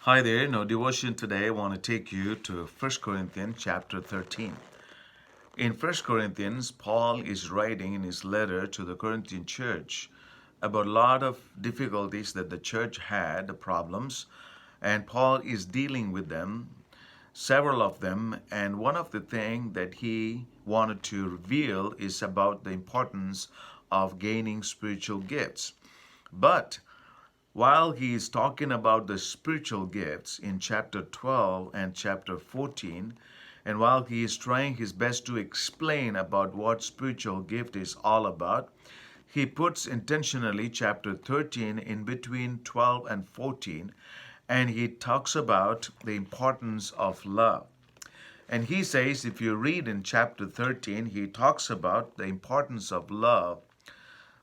Hi there. No devotion today. I want to take you to First Corinthians chapter 13. In First Corinthians, Paul is writing in his letter to the Corinthian church about a lot of difficulties that the church had, the problems, and Paul is dealing with them, several of them, and one of the things that he wanted to reveal is about the importance of gaining spiritual gifts. But while he is talking about the spiritual gifts in chapter 12 and chapter 14, and while he is trying his best to explain about what spiritual gift is all about, he puts intentionally chapter 13 in between 12 and 14, and he talks about the importance of love. And he says, if you read in chapter 13, he talks about the importance of love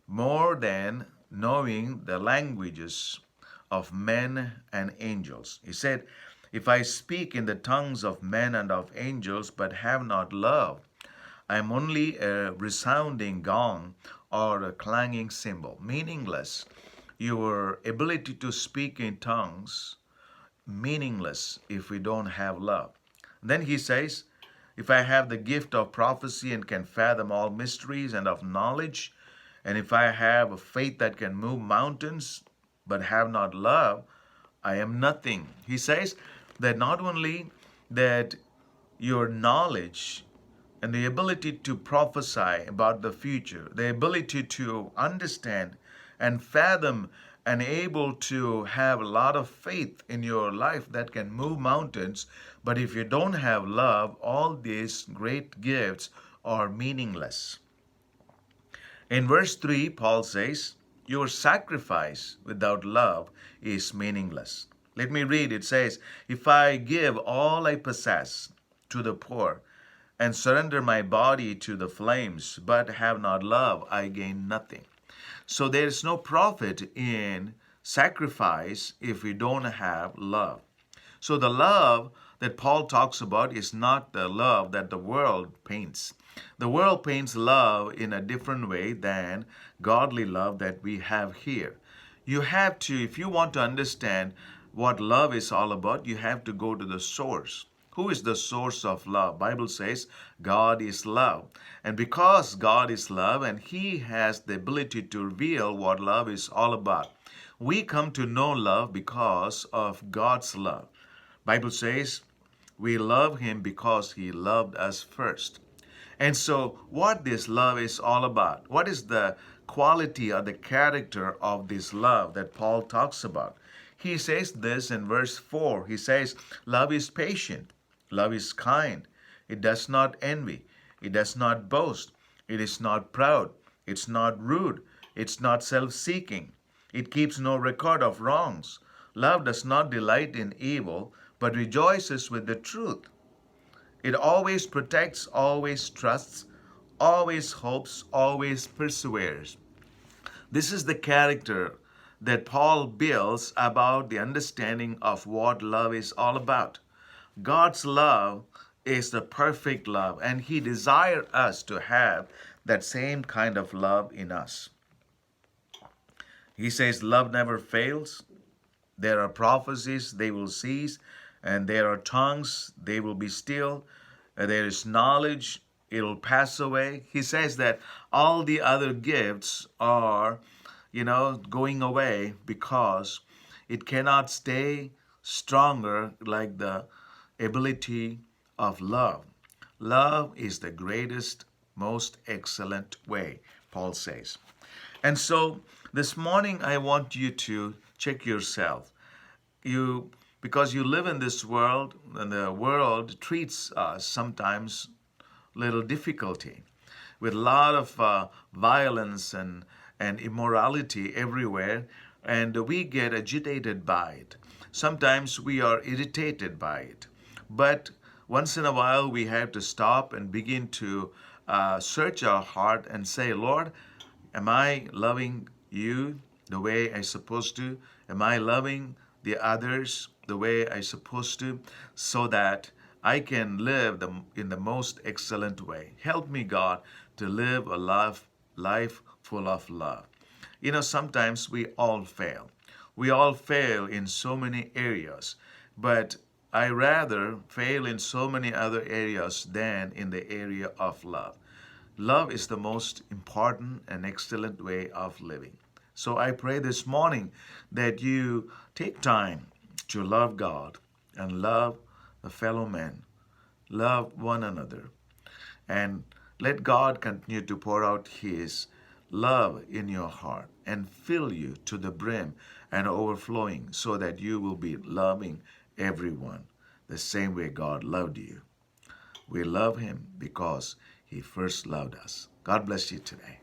more than knowing the languages of men and angels. He said, if I speak in the tongues of men and of angels, but have not love, I am only a resounding gong or a clanging cymbal, meaningless. Your ability to speak in tongues, meaningless if we don't have love. Then he says, if I have the gift of prophecy and can fathom all mysteries and of knowledge, and if I have a faith that can move mountains but have not love, I am nothing. He says that not only that your knowledge and the ability to prophesy about the future, the ability to understand and fathom and able to have a lot of faith in your life that can move mountains, but if you don't have love, all these great gifts are meaningless. In verse 3, Paul says, your sacrifice without love is meaningless. Let me read. It says, if I give all I possess to the poor and surrender my body to the flames, but have not love, I gain nothing. So there is no profit in sacrifice if we don't have love. So the love that Paul talks about is not the love that the world paints. The world paints love in a different way than godly love that we have here. You have to, if you want to understand what love is all about, you have to go to the source. Who is the source of love? Bible says God is love. And because God is love and he has the ability to reveal what love is all about, we come to know love because of God's love. Bible says we love him because he loved us first. And so what this love is all about, what is the quality or the character of this love that Paul talks about? He says this in verse 4. He says, love is patient, love is kind, it does not envy, it does not boast, it is not proud, it's not rude, it's not self-seeking, it keeps no record of wrongs. Love does not delight in evil, but rejoices with the truth. It always protects, always trusts, always hopes, always perseveres. This is the character that Paul builds about the understanding of what love is all about. God's love is the perfect love, and he desires us to have that same kind of love in us. He says, love never fails. There are prophecies, they will cease, and there are tongues, they will be still. There is knowledge, it will pass away. He says that all the other gifts are, going away because it cannot stay stronger like the ability of love. Love is the greatest, most excellent way, Paul says. And so this morning I want you to check yourself. Because you live in this world and the world treats us sometimes little difficulty with a lot of violence and immorality everywhere, and we get agitated by it. Sometimes we are irritated by it. But once in a while we have to stop and begin to search our heart and say, Lord, am I loving you the way I'm supposed to? Am I loving the others the way I'm supposed to, so that I can live in the most excellent way? Help me, God, to live a life full of love. Sometimes we all fail. We all fail in so many areas, but I rather fail in so many other areas than in the area of love. Love is the most important and excellent way of living. So I pray this morning that you take time to love God and love the fellow man, love one another, and let God continue to pour out His love in your heart and fill you to the brim and overflowing so that you will be loving everyone the same way God loved you. We love Him because He first loved us. God bless you today.